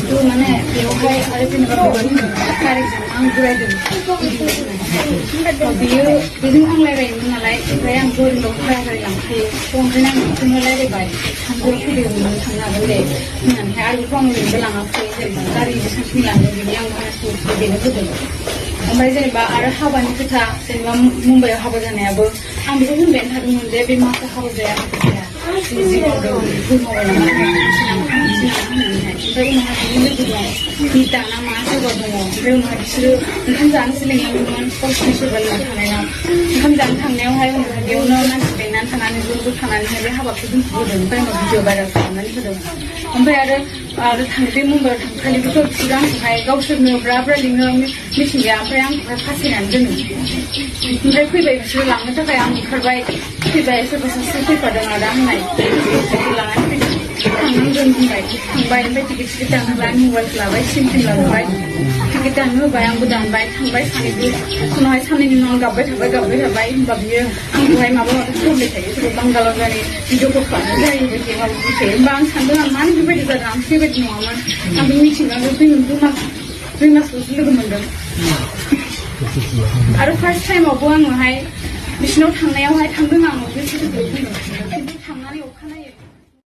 itu mana बेवहाय आरो जेनेबा गारिजों आं गुरायदों बेयो बेजों आं रायलायोमोन नालाय ओमफ्राय आं बोरियाव गारि लांखायो ओमफ्राय आं बिखौनो रायलायबाय थांगोन फैदोंमोन थांनो हागोन दे होननानैहाय आरो बेखौ आं ओरैनोबो लाङाखै जेनेबा गारिजों सानसेनि लाङो बिनि आं भाराखौ बेनो होदों ओमफ्राय जेनेबा आरो हाबानि खोथा जेनेबा मुम्बाइआव हाबा जानायाबो आं बेखौ होनबायानो थादोंमोन जे बे माखौ हाबा जाया जि मावदों बुंहरबाय नामा ओमफ्राय उनावहाय बिनि लोगो दं निता ना मा सोरबा दङ ओमफ्राय उनावहाय बिसोरो ओंखाम जानोसो लिंलांदोंमोन गावसिनि सोरबा लोगो थानायाव ओंखाम जानो थांनायावहाय उनावहाय बेयावनो मानसि लेंनानै थानानै ज' थानानैहाय बे हाबाखौ दोनथ'होदों ओमफ्य उनाव भिडिअ भाइरेल खालामनानै होदों ओमफ्राय आरो बे मुम्बाइआव थांखालिबोथ' बिसोरो आंखौहाय गावसोरनो ब्रा ब्रा लिङो मिथिंगाया ओमफ्राय आंखौहाय फासायनानै दोनो ओमफ्राय फैबाय बिसोरो लांनो थाखाय आं ओंखारबाय फैबाय सोरबा सासे फैफादों आदा होननाय लानानै फैदों थांनांगोन होनबाय थांबाय ओमफ्य टिकेट दानहोबाय मबाइलखौ लाबाय सिम लाबाय टिकेट दाननो होबाय आंबो दानबाय थांबाय सानैबो उनावहाय साननैनि उनाव गाबबाय थाबाय होनबा बियो आंखौहाय माबा खालामबाय थायो सोरबा बांगालाव जानाय भिडिअखौ खालामनाय जायो बायदि माबा बुंखायो होमबा आं सानदों आं मानो बेबायदि जादों आं बेबायदि नङामोन आं बे मिथिंगाखौ 2 मासल'सो लोगो मोनदों आरो फार्स्ट टाइमावबो आङोहाय बिसिनाव थांनायावहाय थांदों आं बे